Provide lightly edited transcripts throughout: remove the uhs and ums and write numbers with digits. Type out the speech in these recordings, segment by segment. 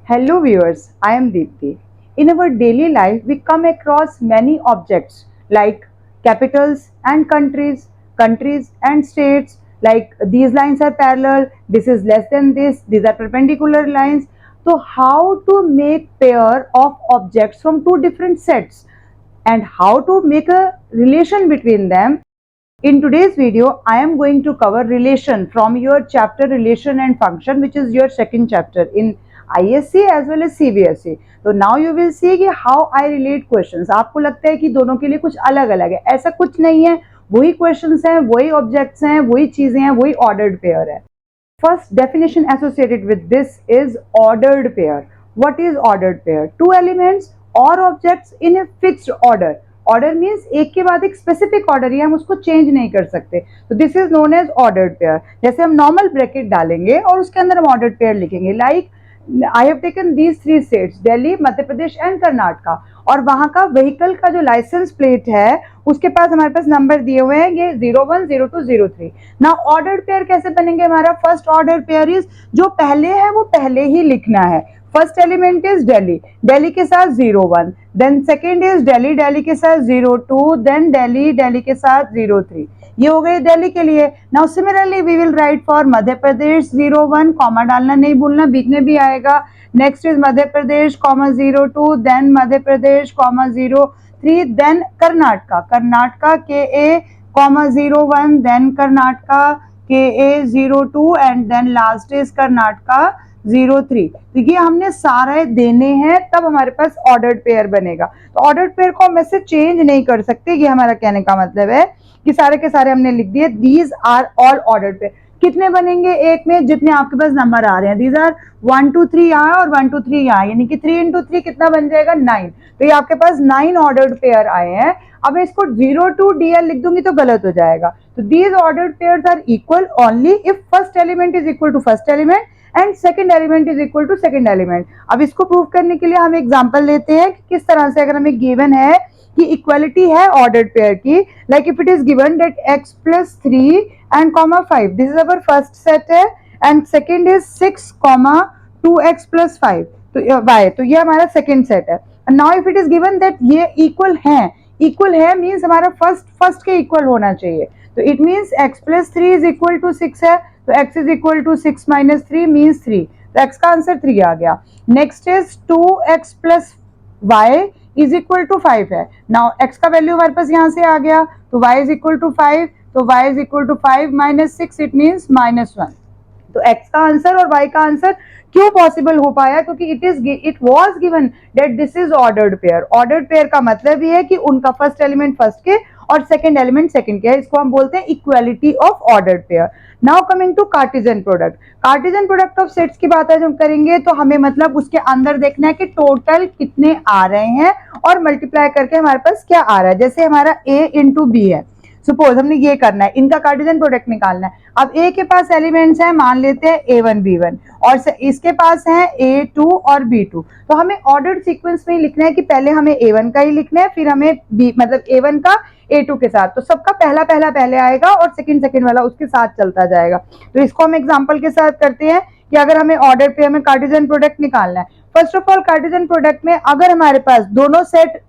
Hello viewers, I am Deepti. In our daily life, we come across many objects like capitals and countries, countries and states, like these lines are parallel, this is less than this, these are perpendicular lines. So how to make pair of objects from two different sets and how to make a relation between them. In today's video, I am going to cover relation from your chapter relation and function, which is your second chapter in ISC as well as CBSE. तो now you will see कि how I relate questions. आपको लगता है कि दोनों के लिए कुछ अलग अलग है, ऐसा कुछ नहीं है, वही questions हैं, वही objects हैं, वही चीजें हैं, वही ordered pair है. First definition associated with this is ordered pair. What is ordered pair? Two elements or objects in a fixed order. Order means एक के बाद एक स्पेसिफिक ऑर्डर ही हम उसको चेंज नहीं कर सकते, तो this is known as ordered pair. जैसे हम नॉर्मल ब्रैकेट डालेंगे और उसके अंदर हम ऑर्डर्ड पेयर लिखेंगे, like I have taken these three states Delhi, Madhya Pradesh and Karnataka, और वहां का व्हीकल का जो लाइसेंस प्लेट है उसके पास हमारे पास नंबर दिए हुए हैं, ये 01, 02, 03. ना ऑर्डर्ड पेयर कैसे बनेंगे? हमारा फर्स्ट ऑर्डर पेयर इज जो पहले है वो पहले ही लिखना है. First element is Delhi, Delhi के साथ 01, then second is Delhi, Delhi के साथ 02, देन दिल्ली, दिल्ली के साथ 03. ये हो गए दिल्ली के लिए. Now similarly we will write for Madhya Pradesh 01, comma डालना नहीं भूलना, बीच में भी आएगा. Next is Madhya Pradesh comma 02, then Madhya Pradesh comma 03, then Karnataka, Karnataka के ए कॉमा 01, देन कर्नाटका के A 02 and then last is Karnataka 03. तो ये हमने सारे देने हैं, तब हमारे पास ऑर्डर्ड पेयर बनेगा. तो ऑर्डर्ड पेयर को हम ऐसे चेंज नहीं कर सकते, ये हमारा कहने का मतलब है कि सारे के सारे हमने लिख दिए. These are all ordered pair. कितने बनेंगे एक में? जितने आपके पास नंबर आ रहे हैं. दीज आर 1 2 3 यहाँ और 1 2 3 यहाँ, यानी कि 3 into 3 कितना बन जाएगा? 9. तो ये आपके पास 9 ऑर्डर्ड पेयर आए हैं. अब मैं इसको 02 DL लिख दूंगी तो गलत हो जाएगा. तो these ordered pairs are equal only if first element is equal to first element and second element is equal to second element. अब इसको प्रूव करने के लिए हम एग्जांपल लेते हैं कि किस तरह से, अगर हमें गिवन है कि इक्वालिटी है ऑर्डर्ड पेयर की, like if it is given that x plus 3 and comma 5, this is our first set है, and second is 6 comma 2x plus 5, तो y, तो ये हमारा सेकेंड सेट है. Now if it is given that ये equal है means हमारा first के इक्वल होना चाहिए. तो it means x plus 3 is equal to 6 है, तो x is equal to 6 minus 3 means 3. तो x का आंसर 3 आ गया. Next is 2x plus y is equal to 5 है. नाउ x का वैल्यू हमारे पास यहाँ से आ गया, तो y is equal to 5, तो y is equal to 5 minus 6, it means -1. तो x का आंसर और y का आंसर क्यों पॉसिबल हो पाया? क्योंकि it was given that this is ordered pair. Ordered pair का मतलब ये है कि उनका फर्स्ट एलिमेंट फर्स्ट के और सेकंड एलिमेंट सेकंड के है. इसको हम बोलते हैं equality of ordered pair. Now coming to Cartesian product. Cartesian product of sets की बात जब करेंगे तो हमें मतलब उसके अंदर देखना है कि टोटल कितने आ रहे हैं और मल्टीप्लाई करके हमारे पास क्या आ रहा है. जैसे हमारा a इंटू बी है, सपोज हमने ये करना है, इनका कार्टेशियन प्रोडक्ट निकालना है. अब a के पास एलिमेंट्स हैं, मान लेते हैं a1 b1, और इसके पास है a2 और b2. तो हमें ऑर्डर्ड सीक्वेंस में लिखना है कि पहले हमें a1 का ही लिखना है, फिर हमें b मतलब a1 का a2 के साथ. तो सबका पहला पहले आएगा और सेकंड वाला उसके साथ चलता जाएगा. तो इसको हम एग्जांपल के साथ करते हैं कि अगर हमें ऑर्डर पेयर में कार्टेशियन प्रोडक्ट निकालना है. First of all Cartesian product में अगर हमारे पास दोनों सेट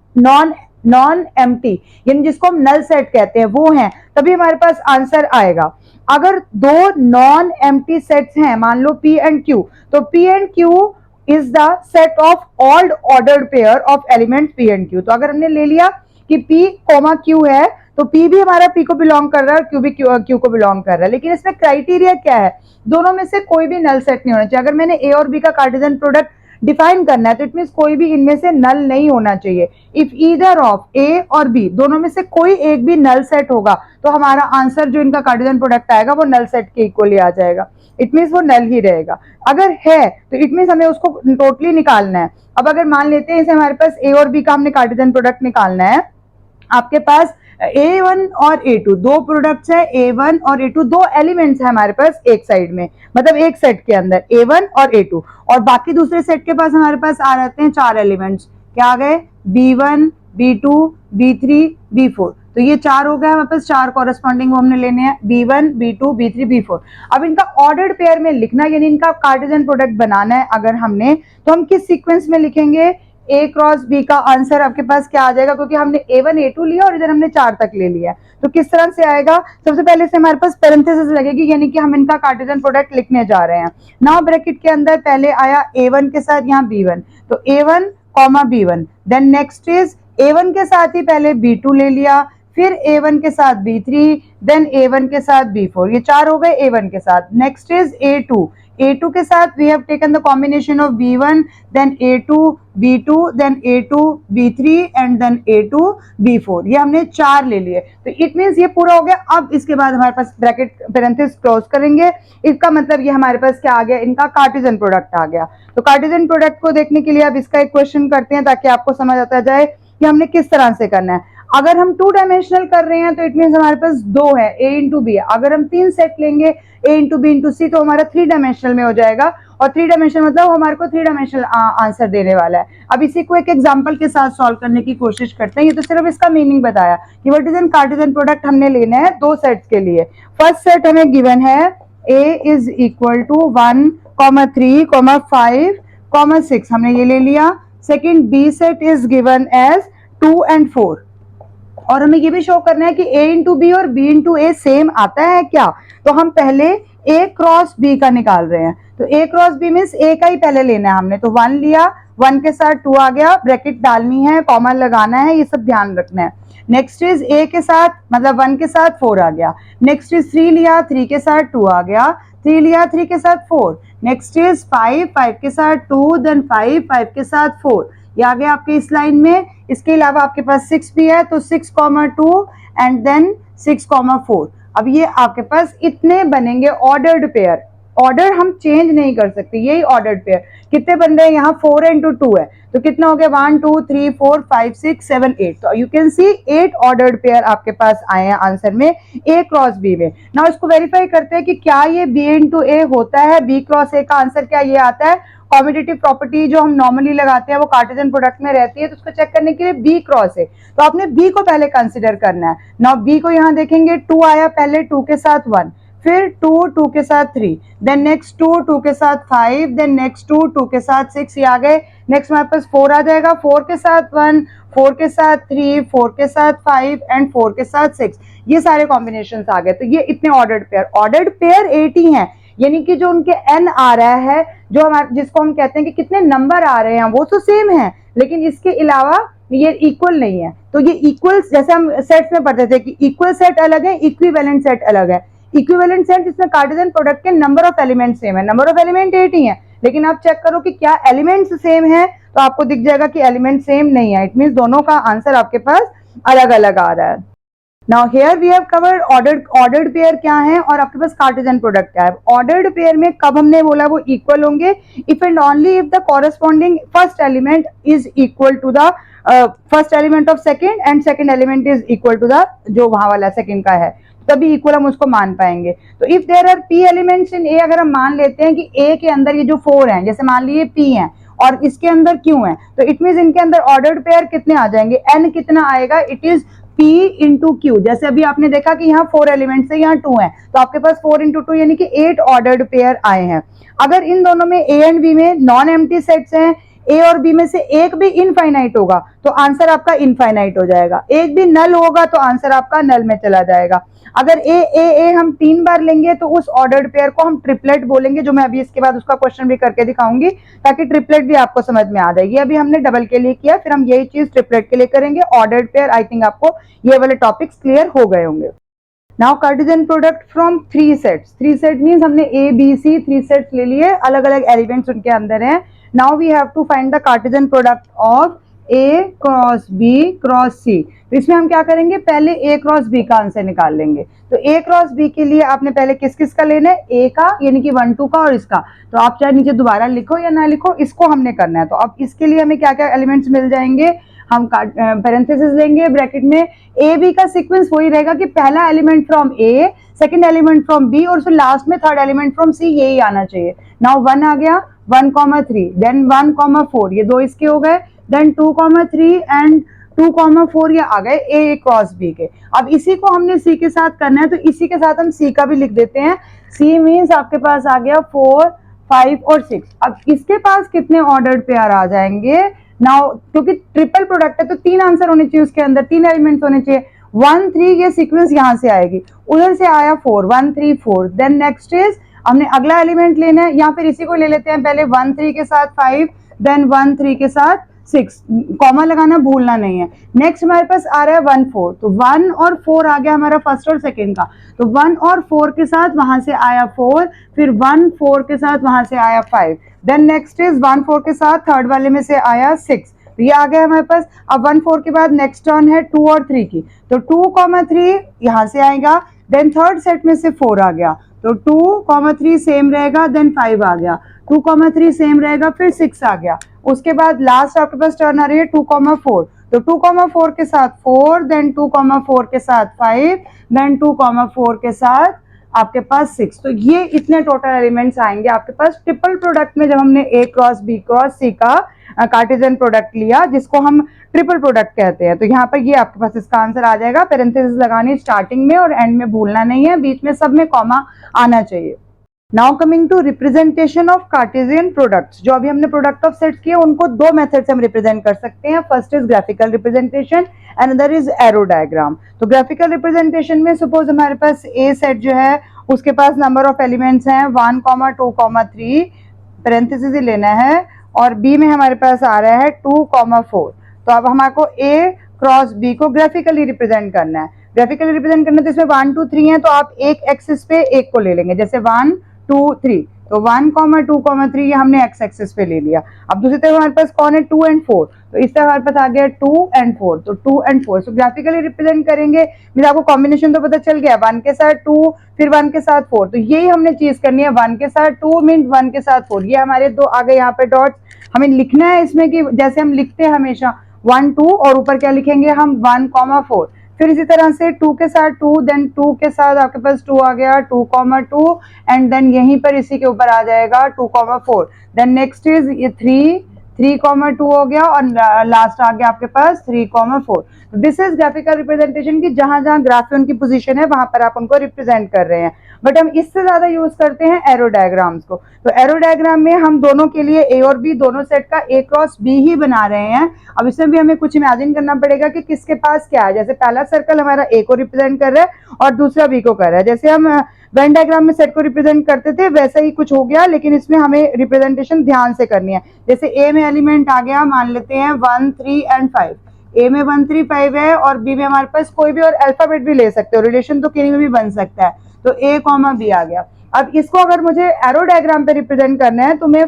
नॉन एम्प्टी, यानी जिसको हम नल सेट कहते हैं, वो हैं, तभी हमारे पास आंसर आएगा. अगर दो नॉन एम्प्टी सेट्स हैं, मान लो P एंड Q, तो P and Q is the set of all ordered pair of element P and Q. तो अगर हमने ले लिया कि P, Q है, तो P भी हमारा P को बिलोंग कर रहा है और Q भी Q को बिलोंग कर रहा है. लेकिन इसमें क्राइटेरिया क्या है? दोनों में से कोई भी नल सेट नहीं होना चाहिए. अगर मैंने A और B का कार्टेशियन प्रोडक्ट डिफाइन करना है तो इट मींस कोई भी इनमें से नल नहीं होना चाहिए. इफ ईदर ऑफ A और B दोनों में से कोई एक भी नल सेट होगा तो हमारा आंसर जो इनका कार्टेशियन प्रोडक्ट आएगा वो नल सेट के इक्वली आ जाएगा. इट मींस वो नल ही रहेगा. अगर है तो इट मींस हमें उसको टोटली निकालना है. अब अगर मान लेते हैं इसे हमारे पास A और B का हमने कार्टेशियन प्रोडक्ट निकालना है, आपके पास A1 और A2 दो प्रोडक्ट्स है, A1 और A2 दो एलिमेंट्स है हमारे पास एक साइड में, मतलब एक सेट के अंदर A1 और A2, और बाकी दूसरे सेट के पास हमारे पास आ जाते हैं 4 एलिमेंट्स. क्या आ गए? B1, B2, B3, B4. तो ये 4 हो गया हमारे पास, 4 कॉरेस्पॉन्डिंग वो हमने लेने हैं, B1 B2 B3 B4। अब इनका ऑर्डर्ड पेयर में लिखना, यानी इनका कार्टेशियन प्रोडक्ट बनाना है अगर हमने, तो हम किस सीक्वेंस में लिखेंगे? A क्रॉस B का आंसर आपके पास क्या आ जाएगा, क्योंकि हमने A1 A2 लिया और इधर हमने 4 तक ले लिया, तो किस तरह से आएगा? सबसे पहले से हमारे पास पेरेंथेसिस लगेगी, यानी कि हम इनका कार्टेशियन प्रोडक्ट लिखने जा रहे हैं। नाउ ब्रैकेट के अंदर पहले आया A1 के साथ यहाँ B1, तो A1 comma B1, then next is A1 के साथ ही पहले B2 ले लिया, फिर A1 के साथ B3, देन A1 के साथ B4, ये 4 हो गए A1 के साथ। नेक्स्ट इज A2, A2 के साथ we have taken the combination of B1 then A2 B2 then A2 B3 and then A2 B4, ये हमने 4 ले लिए। तो इट मींस ये पूरा हो गया। अब इसके बाद हमारे पास ब्रैकेट पेरेंथेसिस क्लोज करेंगे, इसका मतलब ये हमारे पास क्या आ गया? इनका कार्टेशियन प्रोडक्ट आ गया। तो कार्टेशियन प्रोडक्ट को देखने के लिए अब इसका एक क्वेश्चन करते हैं, ताकि आपको समझ आता जाए कि हमने किस तरह से करना है। अगर हम 2 डायमेंशनल कर रहे हैं तो इट मींस हमारे पास 2 है, A इंटू बी है। अगर हम 3 सेट लेंगे A इंटू बी इंटू सी, तो हमारा 3 डायमेंशनल में हो जाएगा, और 3 डायमेंशनल मतलब हमारे को 3 डायमेंशनल आंसर देने वाला है। अब इसी को एक एग्जांपल के साथ सॉल्व करने की कोशिश करते हैं। ये तो सिर्फ इसका मीनिंग बताया कि what is an Cartesian product हमने लेना है 2 सेट्स के लिए। फर्स्ट सेट हमें गिवन है A इज इक्वल टू 1, 3, 5, 6, हमने ये ले लिया। Second B set is given as 2 and 4, और हमें ये भी शो करना है कि A इंटू बी और B इंटू ए सेम आता है क्या। तो हम पहले A क्रॉस B का निकाल रहे हैं, तो A cross B means A का ही पहले लेना है हमने, तो 1 लिया, 1 के साथ 2 आ गया, ब्रैकेट डालनी है, कॉमा लगाना है, ये सब ध्यान रखना है। नेक्स्ट इज A के साथ मतलब 1 के साथ 4 आ गया। नेक्स्ट इज 3 लिया, 3 के साथ 2 आ गया, 3 लिया, 3 के साथ 4। नेक्स्ट इज 5, 5 के साथ 2, देन 5, 5 के साथ 4, ये आ गया आपके इस लाइन में। इसके अलावा आपके पास 6 भी है, तो 6,2 एंड देन 6,4। अब ये आपके पास इतने बनेंगे ऑर्डर्ड पेयर। ऑर्डर हम चेंज नहीं कर सकते, यही ऑर्डर्ड पेयर। कितने बन रहे हैं यहाँ? 4 इंटू 2 है, तो कितना हो गया? 1 2 3 4 5 6 7 8। तो you can see 8 ordered pair आपके पास आए हैं आंसर में A क्रॉस B में। नाउ इसको वेरीफाई करते हैं कि क्या ये B इंटू ए होता है, B क्रॉस A का आंसर क्या ये आता है। कॉम्यूटेटिव प्रॉपर्टी जो हम नॉर्मली लगाते हैं वो कार्टेशियन प्रोडक्ट में रहती है, तो उसको चेक करने के लिए B क्रॉस है, तो आपने B को पहले कंसिडर करना है। नाउ B को यहाँ देखेंगे, 2 आया पहले, 2 के साथ 1, फिर 2 2 के साथ 3, देन नेक्स्ट 2 2 के साथ 5, देन नेक्स्ट 2 2 के साथ 6, ये आ गए। नेक्स्ट हमारे पास 4 आ जाएगा, 4 के साथ 1, 4 के साथ 3, 4 के साथ 5 एंड 4 के साथ 6, ये सारे कॉम्बिनेशन आ गए। तो ये इतने ऑर्डर्ड पेयर 80 हैं, यानी कि जो उनके n आ रहा है, जो हमारे जिसको हम कहते हैं कि कितने नंबर आ रहे हैं, वो तो सेम है, लेकिन इसके अलावा ये इक्वल नहीं है। तो ये इक्वल, जैसे हम सेट्स में पढ़ते थे कि इक्वल सेट अलग है, इक्विवेलेंट सेट अलग है। इक्विवेलेंट सेट जिसमें कार्टेशियन प्रोडक्ट के नंबर ऑफ एलिमेंट सेम है, नंबर ऑफ एलिमेंट 80 है, लेकिन आप चेक करो कि क्या एलिमेंट्स सेम है, तो आपको दिख जाएगा कि एलिमेंट सेम नहीं है। इट मींस दोनों का आंसर आपके पास अलग अलग आ रहा है। Now here we have covered ordered pair क्या है और आपके पास कार्टेशियन प्रोडक्ट क्या है। ऑर्डर्ड पेयर में कब हमने बोला वो इक्वल होंगे, if and only if the corresponding first element is equal to the first element of second and second element is equal to the जो वहां वाला सेकंड का है, तभी इक्वल हम उसको मान पाएंगे। तो if there are p elements in a, अगर हम मान लेते हैं कि a के अंदर ये जो 4 हैं, जैसे मान लीजिए p हैं और इसके अंदर q है, तो इट मींस इनके अंदर ऑर्डर्ड पेयर कितने आ जाएंगे, n कितना आएगा, it is P into Q. जैसे अभी आपने देखा कि यहाँ 4 एलिमेंट्स है, यहाँ 2 है, तो आपके पास 4 इंटू 2 यानी कि 8 ऑर्डर्ड पेयर आए हैं। अगर इन दोनों में A एंड B में नॉन एम्प्टी सेट्स हैं, A और B में से एक भी इनफाइनाइट होगा तो आंसर आपका इनफाइनाइट हो जाएगा, एक भी नल होगा तो आंसर आपका नल में चला जाएगा। अगर A हम 3 बार लेंगे तो उस ऑर्डर्ड पेयर को हम ट्रिपलेट बोलेंगे, जो मैं अभी इसके बाद उसका क्वेश्चन भी करके दिखाऊंगी ताकि ट्रिपलेट भी आपको समझ में आ जाएगी। अभी हमने डबल के लिए किया, फिर हम यही चीज ट्रिपलेट के लिए करेंगे। ऑर्डर्ड पेयर, आई थिंक आपको ये वाले टॉपिक्स क्लियर हो गए होंगे। Now Cartesian product from 3 sets. 3 set means हमने A B C 3 सेट्स ले लिए, अलग अलग एलिमेंट्स उनके अंदर हैं। Now we have to find the Cartesian product of A cross B cross C। तो इसमें हम क्या करेंगे, पहले A क्रॉस B का आंसर निकाल लेंगे। तो A क्रॉस B के लिए आपने पहले किस किस का लेना है, A का यानी कि 1 2 का और इसका। तो आप चाहे नीचे दोबारा लिखो या ना लिखो, इसको हमने करना है। तो अब इसके लिए हमें क्या क्या एलिमेंट्स मिल जाएंगे, हम पैरेंथेसिस लेंगे ब्रैकेट में। ए बी का सीक्वेंस वही रहेगा कि पहला element from A, second element from B और फिर लास्ट में थर्ड एलिमेंट फ्रॉम सी, यही आना चाहिए। नाउ 1 आ गया, 1,3, देन 1,4, ये 2 इसके हो गए, देन 2,3 एंड 2,4 ये आ गए ए क्रॉस बी के। अब इसी को हमने सी के साथ करना है, तो इसी के साथ हम सी का भी लिख देते हैं। सी मीन्स आपके पास आ गया 4, 5 और 6। अब इसके पास कितने ऑर्डर्ड पेयर आ जाएंगे नाउ, क्योंकि ट्रिपल प्रोडक्ट है तो 3 आंसर होने चाहिए, उसके अंदर 3 एलिमेंट्स होने चाहिए। 1, 3 ये सीक्वेंस यहाँ से आएगी, उधर से आया 4, 1, 3, 4। देन नेक्स्ट इज हमने अगला एलिमेंट लेना है, या फिर इसी को ले लेते हैं पहले 1, 3 के साथ 5, देन 1, 3 के साथ 6, कॉमा लगाना भूलना नहीं है। नेक्स्ट हमारे पास आ रहा है 1, 4, तो 1 और 4 आ गया हमारा फर्स्ट और सेकंड का, तो 1 और 4 के साथ वहां से आया 4, फिर 1, 4 के साथ वहां से आया 5, देन नेक्स्ट इज 1, 4 के साथ थर्ड वाले में से आया 6, तो ये आ गया हमारे पास। अब 1, 4 के बाद नेक्स्ट टर्न है 2 और 3 की, तो 2, 3 यहाँ से आएगा, देन थर्ड सेट में से 4 आ गया, तो 2, 3 सेम रहेगा, देन 5 आ गया, 2, 3 सेम रहेगा, फिर 6 आ गया। उसके बाद लास्ट आपके पास टर्न आ रही है 2, 4, तो 2, 4 के साथ 4, देन 2, 4 के साथ 5, देन 2, 4 के साथ आपके पास 6। तो ये इतने टोटल एलिमेंट्स आएंगे आपके पास ट्रिपल प्रोडक्ट में, जब हमने ए क्रॉस बी क्रॉस सी का कार्टेशियन प्रोडक्ट लिया, जिसको हम ट्रिपल प्रोडक्ट कहते हैं। तो यहाँ पर ये आपके पास इसका आंसर आ जाएगा। पैरेंथेसिस लगानी स्टार्टिंग में और एंड में भूलना नहीं है, बीच में सब में कॉमा आना चाहिए। Now coming to representation of Cartesian products, जो अभी हमने प्रोडक्ट ऑफ सेट्स किए उनको दो मेथड से हम रिप्रेजेंट कर सकते हैं। First is graphical representation, another is arrow diagram. तो ग्राफिकल रिप्रेजेंटेशन में सपोज हमारे पास ए सेट जो है उसके पास नंबर ऑफ एलिमेंट्स हैं 1, 2, 3, पैरेंथेसिस ही लेना है, और बी में हमारे पास आ रहा है 2, 4। तो अब हमारे को ए क्रॉस बी को ग्राफिकली रिप्रेजेंट करना है। ग्राफिकली रिप्रेजेंट करना है तो इसमें 1, 2, 3 है, तो आप एक एक्सिस पे एक को ले लेंगे, जैसे 1, 2, 3, तो 1, 2, 3 ये हमने एक्स एक्सिस पे ले लिया। अब दूसरी तरफ हमारे पास कौन है 2 and 4, तो इस तरह हमारे पास आ गया 2 and 4, तो 2 and 4। तो ग्राफिकली रिप्रेजेंट करेंगे, मेरे आपको कॉम्बिनेशन तो पता चल गया, 1 के साथ 2, फिर 1 के साथ 4, तो यही हमने चीज करनी है। 1 के साथ 2 मीन 1 के साथ 4, ये हमारे दो आ गए यहाँ पे डॉट्स। हमें लिखना है इसमें कि जैसे हम लिखते हैं हमेशा 1, 2 और ऊपर क्या लिखेंगे हम 1, 4। फिर इसी तरह से 2 के साथ 2, देन 2 के साथ आपके पास 2 आ गया, 2, 2, एंड देन यहीं पर इसी के ऊपर आ जाएगा 2, 4। देन नेक्स्ट इज ये 3, 2 हो गया, और लास्ट आ गया आपके पास 3, 4। दिस इज ग्राफिकल रिप्रेजेंटेशन की जहां जहां ग्राफ उनकी पोजीशन है वहां पर आप उनको रिप्रेजेंट कर रहे हैं। बट हम इससे ज्यादा यूज करते हैं एरो डायग्राम्स को। तो एरो डायग्राम में हम दोनों के लिए ए और बी दोनों सेट का ए क्रॉस बी ही बना रहे हैं। अब इसमें भी हमें कुछ इमेजिन करना पड़ेगा कि किसके पास क्या है। जैसे पहला सर्कल हमारा ए को रिप्रेजेंट कर रहा है और दूसरा बी को कर रहा है। जैसे हम वेन डायग्राम में सेट को रिप्रेजेंट करते थे वैसा ही कुछ हो गया, लेकिन इसमें हमें रिप्रेजेंटेशन ध्यान से करनी है। जैसे ए में एलिमेंट आ गया, मान लेते हैं 1, 3 and 5। ए में 1, 3, 5 है, और बी में हमारे पास कोई भी और अल्फाबेट भी ले सकते हो, रिलेशन तो किसी में भी बन सकता है। तो ए कॉमा बी आ गया। अब इसको अगर मुझे एरो डायग्राम पे रिप्रेजेंट करना है तो मैं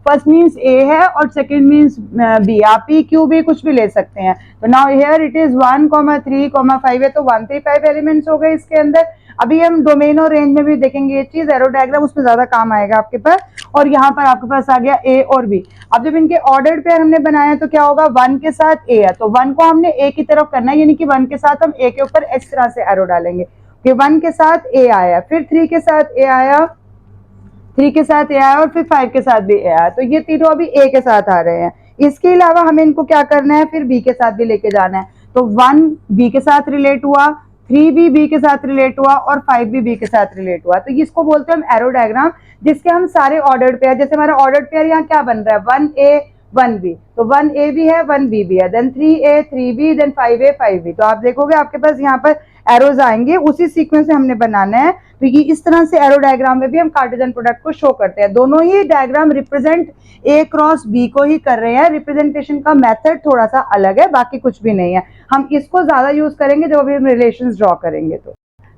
फर्स्ट मीन्स ए है और सेकंड मीन्स बी, आप पी क्यू भी कुछ भी ले सकते हैं। तो नाउ हियर इट इज 1, 3, 5 है, तो 1, 3, 5 एलिमेंट्स हो गए इसके अंदर। अभी हम डोमेन और रेंज में भी देखेंगे ये चीज, एरो डायग्राम उसमें ज्यादा काम आएगा आपके पास। और यहाँ पर आपके पास आ गया ए और बी। अब जब इनके ऑर्डर्ड पेयर हमने बनाया तो क्या होगा, 1 के साथ ए है तो 1 को हमने ए की तरफ करना है, यानी कि 1 के साथ हम ए के ऊपर इस तरह से एरो डालेंगे कि 1 के साथ ए आया, फिर 3 के साथ ए आया, 3 के साथ ए आया, और फिर 5 के साथ भी ए आया। तो ये तीनों अभी ए के साथ आ रहे हैं। इसके अलावा हमें इनको क्या करना है, फिर बी के साथ भी लेके जाना है। तो 1 बी के साथ रिलेट हुआ, 3 भी बी के साथ रिलेट हुआ, और 5 भी बी के साथ रिलेट हुआ। तो इसको बोलते हैं हम एरो डायग्राम, जिसके हम सारे ऑर्डर्ड पेयर, जैसे हमारा ऑर्डर्ड पेयर यहाँ क्या बन रहा है 1A 1B, तो 1A भी है 1B भी है, then 3A 3B, then 5A 5B। तो आप देखोगे आपके पास यहाँ पर एरोज आएंगे, उसी सीक्वेंस से हमने बनाना है। तो ये इस तरह से एरो डायग्राम में भी हम कार्टेशियन प्रोडक्ट को शो करते हैं। दोनों ही diagram represent A cross B को ही कर रहे हैं। रिप्रेजेंटेशन का मेथड थोड़ा सा अलग है, बाकी कुछ भी नहीं है। हम इसको ज्यादा यूज करेंगे जब अभी हम रिलेशंस ड्रॉ करेंगे। तो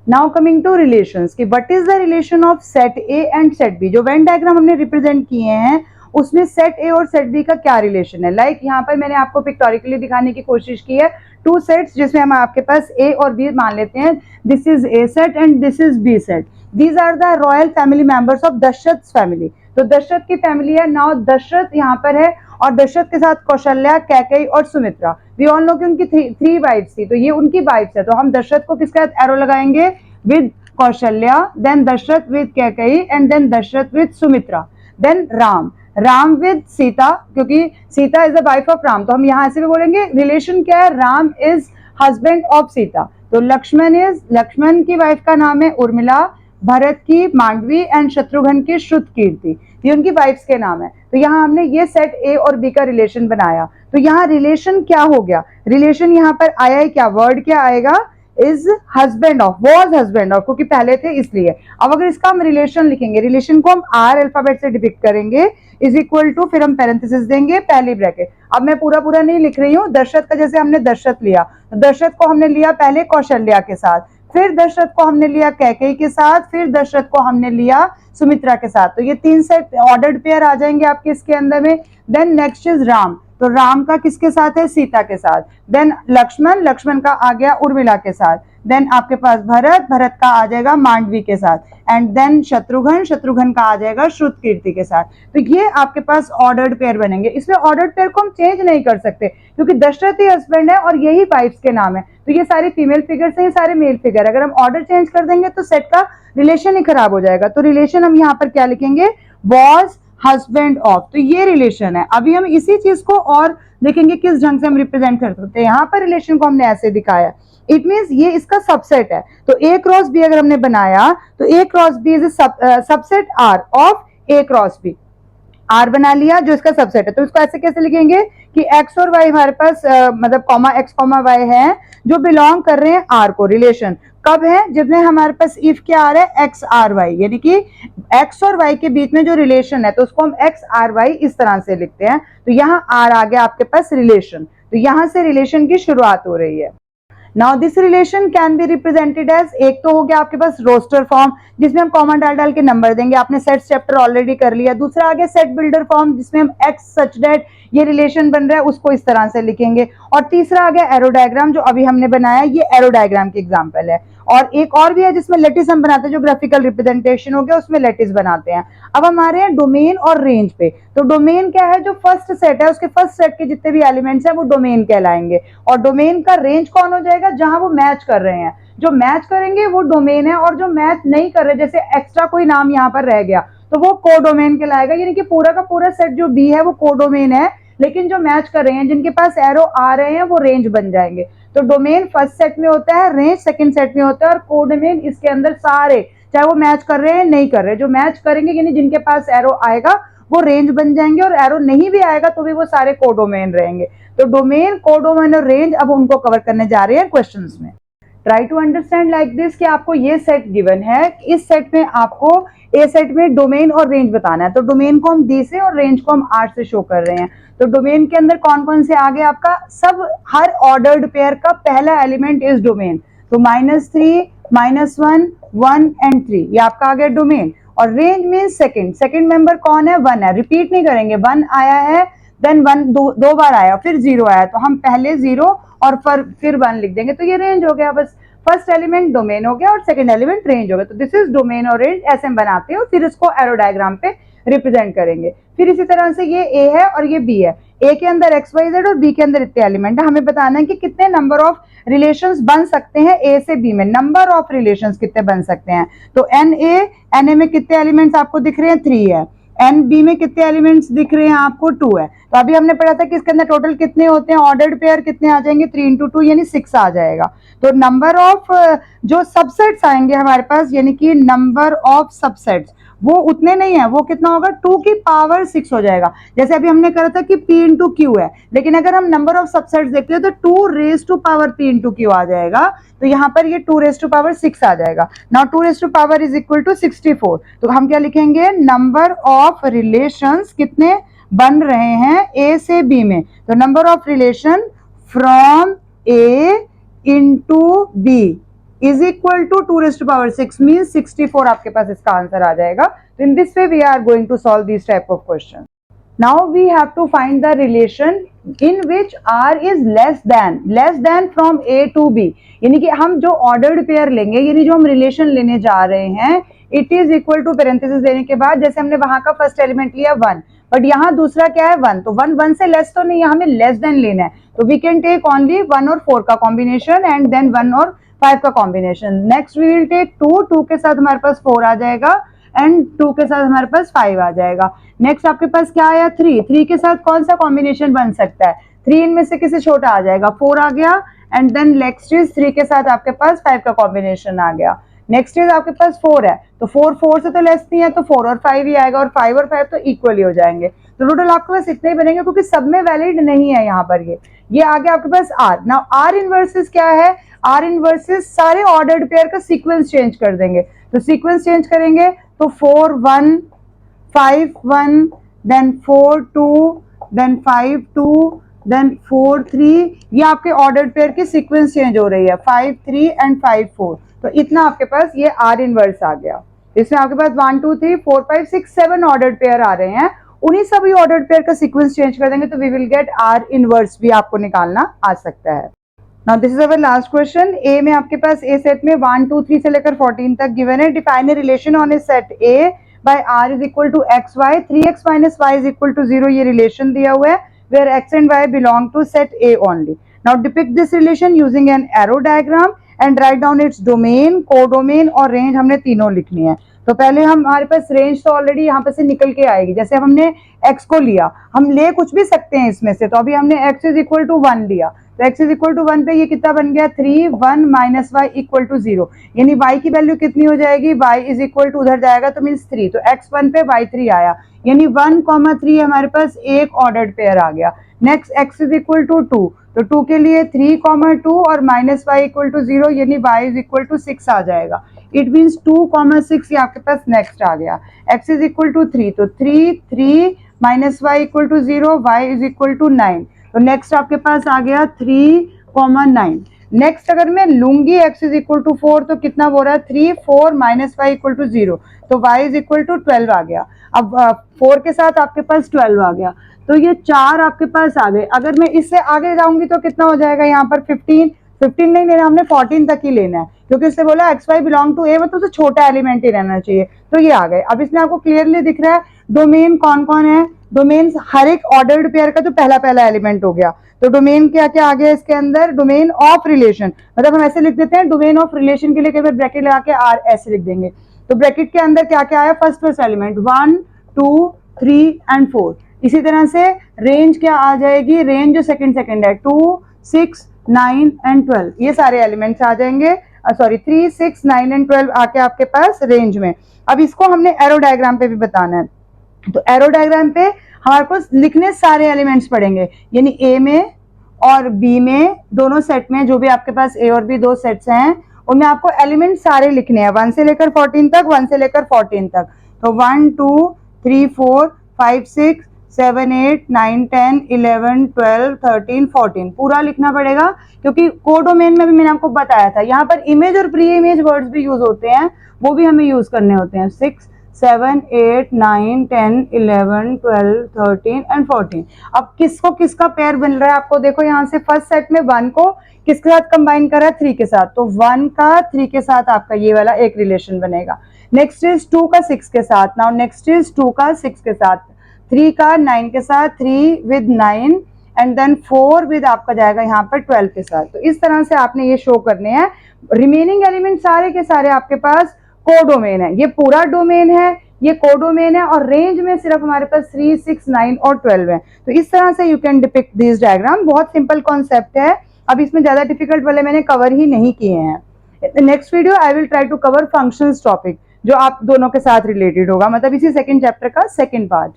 नाउ कमिंग टू रिलेशंस कि what is the relation of set A and set B. जो वेन डायग्राम हमने रिप्रेजेंट किए हैं उसमें सेट ए और सेट बी का क्या रिलेशन है। लाइक यहाँ पर मैंने आपको पिक्टोरिकली दिखाने की कोशिश की है 2 सेट्स, जिसमें हम आपके पास ए और बी मान लेते हैं। This is A set and this is B set. These are the royal family members of Dasharath family. तो दशरथ की फैमिली है। नाउ दशरथ यहाँ पर है और दशरथ के साथ कौशल्या, कैकेयी और सुमित्रा। वी ऑल नो कि उनकी 3 वाइफ्स थी, तो ये उनकी वाइफ्स है। तो हम दशरथ को किसके साथ एरो लगाएंगे, with Kaushalya, then Dasharath with Kaikeyi, and then Dasharath with Sumitra, then Ram. Ram with Sita, क्योंकि Sita is the wife of Ram, तो हम यहाँ ऐसे भी बोलेंगे रिलेशन क्या है, Ram is husband of Sita. तो लक्ष्मण की वाइफ का नाम है उर्मिला, भरत की मांडवी एंड शत्रुघ्न की श्रुतकीर्ति, ये उनकी वाइफ्स के नाम है। तो यहाँ हमने ये सेट ए और बी का रिलेशन बनाया। तो यहाँ रिलेशन क्या हो गया, रिलेशन यहाँ पर आया है क्या, वर्ड क्या आएगा, is husband of, was husband of, क्योंकि पहले थे इसलिए। अब अगर इसका हम रिलेशन लिखेंगे, रिलेशन को हम आर अल्फाबेट से डिपिक्ट करेंगे, इज इक्वल टू, फिर हम पैरेंथेसिस देंगे, पहली ब्रैकेट। अब मैं पूरा पूरा नहीं लिख रही हूँ, दशरथ का जैसे हमने दशरथ लिया, दशरथ को हमने लिया पहले कौशल्या के साथ, फिर दशरथ को हमने लिया कैकेयी के साथ, फिर दशरथ को हमने लिया सुमित्रा के साथ। तो ये 3 सेट ऑर्डर्ड पेयर आ जाएंगे आपके इसके अंदर में। देन नेक्स्ट इज राम, तो राम का किसके साथ है, सीता के साथ। देन लक्ष्मण का आ गया उर्मिला के साथ। देन आपके पास भरत का आ जाएगा मांडवी के साथ। एंड देन शत्रुघ्न का आ जाएगा श्रुतकीर्ति के साथ। तो ये आपके पास ऑर्डर्ड पेयर बनेंगे। इसमें ऑर्डर्ड पेयर को हम चेंज नहीं कर सकते, क्योंकि दशरथ ही हस्बैंड है और यही वाइफ्स के नाम है। तो ये सारे फीमेल फिगर्स हैं, ये सारे मेल फिगर। अगर हम ऑर्डर चेंज कर देंगे तो सेट का रिलेशन ही खराब हो जाएगा। तो रिलेशन हम यहाँ पर क्या लिखेंगे, वॉज हस्बैंड ऑफ, तो ये रिलेशन है। अभी हम इसी चीज को और देखेंगे किस ढंग से हम रिप्रेजेंट कर सकते हैं। यहाँ पर रिलेशन को हमने ऐसे दिखाया, इट मींस ये इसका सबसेट है। तो ए क्रॉस बी अगर हमने बनाया तो A cross B is subset R of A cross B, R बना लिया जो इसका सबसेट है। तो इसको ऐसे कैसे लिखेंगे कि एक्स और वाई हमारे पास मतलब कॉमा एक्स कॉमा वाई है जो बिलोंग कर रहे हैं आर को। रिलेशन कब है, जब में हमारे पास इफ क्या आ रहा है, एक्स आर वाई, यानी कि एक्स और वाई के बीच में जो रिलेशन है तो उसको हम एक्स आर वाई इस तरह से लिखते हैं। तो यहाँ आर आ गया आपके पास रिलेशन, तो यहाँ से रिलेशन की शुरुआत हो रही है। Now this relation can be represented as, एक तो हो गया आपके पास रोस्टर फॉर्म जिसमें हम कॉमन डाल डाल के नंबर देंगे, आपने सेट चैप्टर ऑलरेडी कर लिया। दूसरा आ गया सेट बिल्डर फॉर्म जिसमें हम एक्स सच दैट ये रिलेशन बन रहा है उसको इस तरह से लिखेंगे। और तीसरा आ गया एरो डायग्राम जो अभी हमने बनाया, ये एरो डायग्राम की एग्जांपल है। और एक और भी है जिसमें लेटिस हम बनाते हैं, जो ग्राफिकल रिप्रेजेंटेशन हो गया उसमें लेटिस बनाते हैं। अब हमारे हैं डोमेन और रेंज पे। तो डोमेन क्या है, जो फर्स्ट सेट है उसके फर्स्ट सेट के जितने भी एलिमेंट्स हैं वो डोमेन कहलाएंगे। और डोमेन का रेंज कौन हो जाएगा, जहां वो मैच कर रहे हैं। जो मैच करेंगे वो डोमेन है, और जो मैच नहीं कर रहे, जैसे एक्स्ट्रा कोई नाम यहाँ पर रह गया तो वो कोडोमेन कहलाएगा। यानी कि पूरा का पूरा सेट जो बी है वो कोडोमेन है, लेकिन जो मैच कर रहे हैं जिनके पास एरो आ रहे हैं वो रेंज बन जाएंगे। तो डोमेन फर्स्ट सेट में होता है, रेंज सेकंड सेट में होता है, और कोडोमेन इसके अंदर सारे, चाहे वो मैच कर रहे हैं नहीं कर रहे, जो मैच करेंगे यानी जिनके पास एरो आएगा वो रेंज बन जाएंगे, और एरो नहीं भी आएगा तो भी वो सारे कोडोमेन रहेंगे। तो डोमेन, कोडोमेन और रेंज अब उनको कवर करने जा रहे हैं क्वेश्चंस में। Try to understand like this कि आपको ये सेट गिवन है, इस सेट में आपको ए सेट में डोमेन और रेंज बताना है। तो डोमेन को हम डी से और रेंज को हम आर से शो कर रहे हैं। तो डोमेन के अंदर कौन कौन से आ गए आपका, सब हर ऑर्डर्ड पेयर का पहला एलिमेंट इज डोमेन। तो -3, -1, 1 एंड 3 ये आपका आ गया डोमेन। और रेंज मीन सेकंड मेंबर कौन है, 1 है। रिपीट नहीं करेंगे, 1 आया है देन 1 दो बार आया फिर 0 आया, तो हम पहले 0 और फिर 1 लिख देंगे, तो ये रेंज हो गया। बस फर्स्ट एलिमेंट डोमेन हो गया और सेकंड एलिमेंट रेंज हो गया। तो दिस इज डोमेन और रेंज, ऐसे हम बनाते हैं और फिर इसको एरो डायग्राम पे रिप्रेजेंट करेंगे। फिर इसी तरह से ये ए है और ये बी है, ए के अंदर एक्स वाई जेड और बी के अंदर इतने एलिमेंट है। हमें बताना है कि कितने नंबर ऑफ रिलेशंस बन सकते हैं ए से बी में, नंबर ऑफ रिलेशंस कितने बन सकते हैं। तो एन ए में कितने एलिमेंट्स आपको दिख रहे हैं, 3 है। एन बी में कितने एलिमेंट्स दिख रहे हैं आपको, 2 है। तो अभी हमने पढ़ा था कि इसके अंदर टोटल कितने होते हैं, ऑर्डर्ड पेयर कितने आ जाएंगे, 3 into 2 यानी 6 आ जाएगा। तो नंबर ऑफ जो सबसेट्स आएंगे हमारे पास, यानी कि नंबर ऑफ सबसेट्स वो उतने नहीं है, वो कितना होगा, 2 की पावर 6 हो जाएगा। जैसे अभी हमने करा था कि p into q है, लेकिन अगर हम नंबर ऑफ सबसेट्स देखते हैं तो 2 raised to power p into q आ जाएगा। तो यहाँ पर ये 2 raised to power 6 आ जाएगा। Now 2 raised to power is equal to 64। तो हम क्या लिखेंगे, नंबर ऑफ रिलेशंस कितने बन रहे हैं ए से बी में। तो number of relation from A into b is equal to 2 raised to power 6 means 64 आपके पास इसका आंसर आ जाएगा। तो in this way we are going to solve these type of questions. Now we have to find the relation in which r is less than from a to b, यानी कि हम जो ordered pair लेंगे, यानी जो हम relation लेने जा रहे हैं, it is equal to parenthesis देने के बाद, जैसे हमने वहां का फर्स्ट एलिमेंट लिया 1, बट यहाँ दूसरा क्या है 1, तो 1 से लेस तो नहीं है, हमें लेस देन लेना है। तो वी कैन टेक ओनली 1 और 4 का कॉम्बिनेशन एंड देन 1 और 5 का combination. Next we will take 2 के साथ हमारे पास 4 आ जाएगा, एंड 2 के साथ हमारे पास 5 आ जाएगा। नेक्स्ट आपके पास क्या आया 3, 3 के साथ कौन सा कॉम्बिनेशन बन सकता है, 3 इनमें से किसी छोटा आ जाएगा, 4 आ गया एंड देन नेक्स्ट इज 3 के साथ आपके पास 5 का कॉम्बिनेशन आ गया। नेक्स्ट इज आपके पास 4 है तो 4 से तो लेस नहीं है तो 4 और 5 ही आएगा और 5 और 5 तो इक्वली हो जाएंगे। तो टोटल आपके पास इतने ही बनेंगे क्योंकि सब में वैलिड नहीं है यहाँ पर ये आ गया आपके पास आर। नाउ आर इनवर्सेस क्या है, आर इनवर्सेस सारे ऑर्डर्ड पेयर का सीक्वेंस चेंज कर देंगे। तो सीक्वेंस चेंज करेंगे तो 4 1 5 1 देन 4 2 देन 5 2 देन 4 3, ये आपके ऑर्डर्ड पेयर की सीक्वेंस चेंज हो रही है 5 3 एंड 5 4। तो इतना आपके पास ये आर इनवर्स आ गया। इसमें आपके पास 1 2 3 4 5 6 7 ऑर्डर्ड पेयर आ रहे हैं, उन्हीं सभी ऑर्डर्ड पेयर का सीक्वेंस चेंज कर देंगे तो we will get R inverse भी आपको निकालना आ सकता है। Now this is our last question. A में आपके पास ए सेट में 1 2 3 से लेकर 14 तक गिवन है। Define a relation on a set A by R is equal to X Y, 3x minus Y is equal to 0 ये रिलेशन दिया हुआ है where x and y belong to set A only. Now depict this relation using an arrow diagram and write down its domain, codomain और range हमने तीनों लिखनी है। तो पहले हमारे पास रेंज तो ऑलरेडी यहाँ पे से निकल के आएगी, जैसे हमने x को लिया, हम ले कुछ भी सकते हैं इसमें से, तो अभी हमने x इज इक्वल टू 1 लिया तो x इज इक्वल टू 1 पे ये कितना बन गया 3 1 माइनस वाई इक्वल टू 0, यानी y की वैल्यू कितनी हो जाएगी y इज इक्वल टू उधर जाएगा तो मीन्स 3, तो x 1 पे y 3 आया, यानी 1,3 हमारे पास एक ऑर्डर्ड पेयर आ गया। Next x is equal to 2, तो 2 के लिए 3,2 और माइनस वाई इक्वल टू 0 यानी y इज इक्वल टू 6 आ जाएगा। इट मीन्स 2,6 ये आपके पास नेक्स्ट आ गया। x इज इक्वल टू 3, तो 3 3 minus Y equal to 0, y is equal to 9, तो नेक्स्ट आपके पास आ गया 3,9। नेक्स्ट अगर मैं लूंगी x इज इक्वल टू 4 तो कितना हो रहा है 3 4 माइनस वाई इक्वल टू 0, तो y इज इक्वल टू 12 आ गया। अब 4 के साथ आपके पास 12 आ गया, तो ये 4 आपके पास आ गए। अगर मैं इससे आगे जाऊंगी तो कितना हो जाएगा यहाँ पर 15 नहीं लेना, हमने 14 तक ही लेना है क्योंकि इससे बोला एक्स वाई बिलोंग टू ए, मतलब तो छोटा एलिमेंट ही रहना चाहिए, तो ये आ गए। अब इसमें आपको क्लियरली दिख रहा है डोमेन कौन कौन है, डोमेन हर एक ऑर्डर्ड पेयर का जो पहला एलिमेंट हो गया, तो डोमेन क्या क्या आ गया इसके अंदर, डोमेन ऑफ रिलेशन, मतलब हम ऐसे लिख देते हैं डोमेन ऑफ रिलेशन के लिए कई बार ब्रैकेट लगा के आर ऐसे लिख देंगे, तो ब्रैकेट के अंदर क्या क्या आया फर्स्ट एलिमेंट 1 2 3 एंड 4। इसी तरह से रेंज क्या आ जाएगी, रेंज जो सेकंड है 2 6 9 एंड 12, ये सारे एलिमेंट्स आ जाएंगे, सॉरी 3 6 9 एंड 12 आके आपके पास रेंज में। अब इसको हमने एरो डायग्राम पे भी बताना है, तो एरो डायग्राम पे हमारे पास लिखने सारे एलिमेंट्स पड़ेंगे, यानी ए में और बी में दोनों सेट में जो भी आपके पास ए और बी दो सेट्स हैं उनमें आपको एलिमेंट सारे लिखने हैं 1 से लेकर 14 तक, 1 से लेकर 14 तक, तो 1 2 3 4 5 6 7 8 9 10 11 12 13 14 पूरा लिखना पड़ेगा, क्योंकि कोडोमेन में भी मैंने आपको बताया था यहाँ पर इमेज और प्री इमेज वर्ड्स भी यूज होते हैं, वो भी हमें यूज करने होते हैं 6 7 8 9 10 11 12 13 एंड 14। अब किसको किसका पेयर बन रहा है आपको देखो यहाँ से, फर्स्ट सेट में 1 को किसके साथ कंबाइन करा है 3 के साथ, तो 1 का 3 के साथ आपका ये वाला एक रिलेशन बनेगा। नेक्स्ट इज 2 का 6 के साथ, नाउ नेक्स्ट इज 2 का 6 के साथ, 3 का 9 के साथ, 3 विद 9 एंड देन 4 विद आपका जाएगा यहाँ पर 12 के साथ। तो इस तरह से आपने ये शो करने हैं, रिमेनिंग एलिमेंट सारे के सारे आपके पास कोडोमेन है, ये पूरा डोमेन है, ये कोडोमेन है, और रेंज में सिर्फ हमारे पास 3 6 9 और 12 है। तो इस तरह से you can depict this diagram, बहुत सिंपल कॉन्सेप्ट है, अब इसमें ज्यादा डिफिकल्ट वाले मैंने कवर ही नहीं किए हैं। Next video I will try to cover functions topic जो आप दोनों के साथ रिलेटेड होगा, मतलब इसी सेकंड चैप्टर का second part.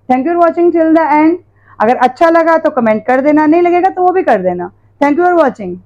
Thank you for watching till the end. अगर अच्छा लगा तो कमेंट कर देना, नहीं लगेगा तो वो भी कर देना। Thank you for watching.